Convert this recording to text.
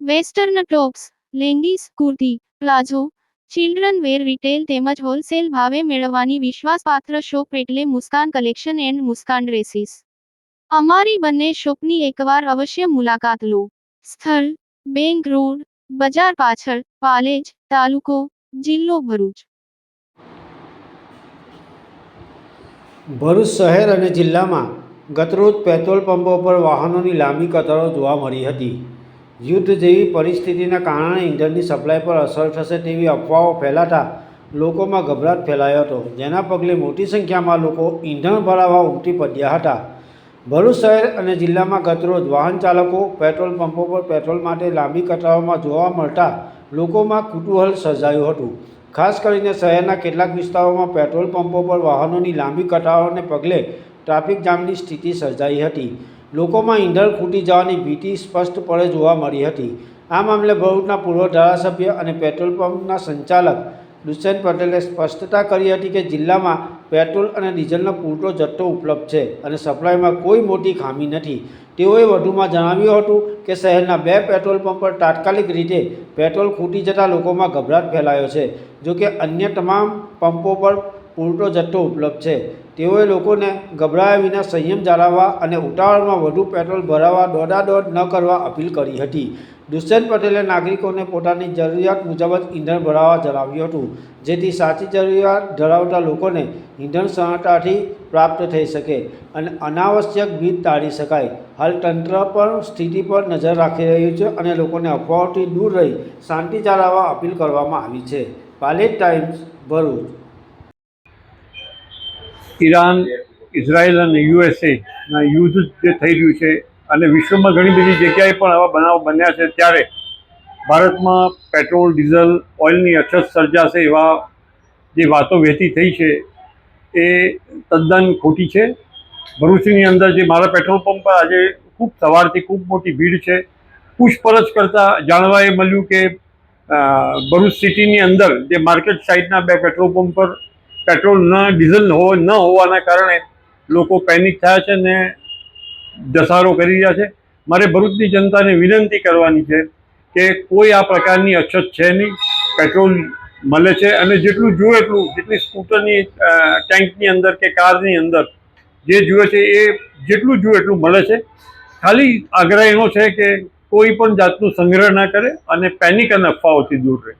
Western tops, leggings, kurti, palazzo, children wear retail તેમજ wholesale ભાવે મેળવવાની વિશ્વાસપાત્ર શોપ એટલે Muskan collection and Muskan dresses. અમારી બંને શોપની એકવાર અવશ્ય મુલાકાત લો। સ્થળ: બેંક રોડ, બજાર પાછળ, પાલેજ, તાલુકો, જિલ્લો ભરૂચ। ભરૂચ શહેર અને જિલ્લામાં ગતરોજ પેટ્રોલ પંપો પર વાહનોની લાંબી કતારો જોવા મળી હતી। યુદ્ધ જેવી પરિસ્થિતિના કારણે ઇંધણની સપ્લાય પર અસર થશે તેવી અફવાઓ ફેલાતા લોકોમાં ગભરાટ ફેલાયો હતો, જેના પગલે મોટી સંખ્યામાં લોકો ઇંધણ ભરાવવા ઉમટી પડ્યા હતા। ભરૂચ શહેર અને જિલ્લામાં ગતરોજ વાહન ચાલકો પેટ્રોલ પંપો પર પેટ્રોલ માટે લાંબી કતારોમાં જોવા મળતા લોકોમાં કુતૂહલ સર્જાયું હતું। ખાસ કરીને શહેરના કેટલાક વિસ્તારોમાં પેટ્રોલ પંપો પર વાહનોની લાંબી કતારોને પગલે ટ્રાફિક જામની સ્થિતિ સર્જાઈ હતી। લોકોમાં ઇંધણ ખૂટી જવાની ભીતિ સ્પષ્ટપણે જોવા મળી હતી। આ મામલે ભરૂચના પૂર્વ ધારાસભ્ય અને પેટ્રોલ પંપના સંચાલક દુષ્યંત પટેલે સ્પષ્ટતા કરી હતી કે જિલ્લામાં પેટ્રોલ અને ડીઝલનો પૂરતો જથ્થો ઉપલબ્ધ છે અને સપ્લાયમાં કોઈ મોટી ખામી નથી। તેઓએ વધુમાં જણાવ્યું હતું કે શહેરના 2 પેટ્રોલ પંપ પર તાત્કાલિક રીતે પેટ્રોલ ખૂટી જતા લોકોમાં ગભરાટ ફેલાયો છે, જોકે અન્ય તમામ પંપો પર પૂરતો જથ્થો ઉપલબ્ધ છે। તેઓએ લોકોને ગભરાયા વિના સંયમ જાળવવા અને ઉતાવળમાં વધુ પેટ્રોલ ભરાવવા દોડાદોડ ન કરવા અપીલ કરી હતી। દુષ્યંત પટેલે નાગરિકોને પોતાની જરૂરિયાત મુજબ જ ઇંધણ ભરાવવા જણાવ્યું હતું, જેથી સાચી જરૂરિયાત ધરાવતા લોકોને ઇંધણ સરળતાથી પ્રાપ્ત થઈ શકે અને અનાવશ્યક ભીડ ટાળી શકાય। હાલ તંત્ર પણ સ્થિતિ પર નજર રાખી રહ્યું છે અને લોકોને અફવાઓથી દૂર રહી શાંતિ જાળવવા અપીલ કરવામાં આવી છે। Palej times, Bharuch. Iran, Israel અને યુએસએના યુદ્ધ જે થઈ રહ્યું છે અને વિશ્વમાં ઘણી બધી જગ્યાએ પણ આવા બનાવ બન્યા છે, ત્યારે ભારતમાં પેટ્રોલ, ડીઝલ, ઓઇલની અછત સર્જાશે એવા જે વાતો વહેતી થઈ છે એ તદ્દન ખોટી છે। ભરૂચની અંદર જે મારા પેટ્રોલ પંપ પર આજે સવારથી ખૂબ મોટી ભીડ છે। પૂછપરછ કરતાં જાણવા એ મળ્યું કે ભરૂચ સિટીની અંદર જે માર્કેટ સાઇડના 2 પેટ્રોલ પંપ પર પેટ્રોલ ડીઝલ ન હોવાના કારણે લોકો પેનિક થયા છે ને ધસારો કરી રહ્યા છે। મારે ભરૂચની જનતાને વિનંતી કરવાની છે કે કોઈ આ પ્રકારની અછત છે નહીં, પેટ્રોલ મળે છે અને જેટલું જોઈએ એટલું, જેટલી સ્કૂટરની ટેન્કની અંદર કે કારની અંદર જે જોઈએ છે એ જેટલું જોઈએ એટલું મળે છે। ખાલી આગ્રહ એનો છે કે કોઈ પણ જાતનું સંગ્રહ ના કરે અને પેનિક અને અફવાઓથી દૂર રહે।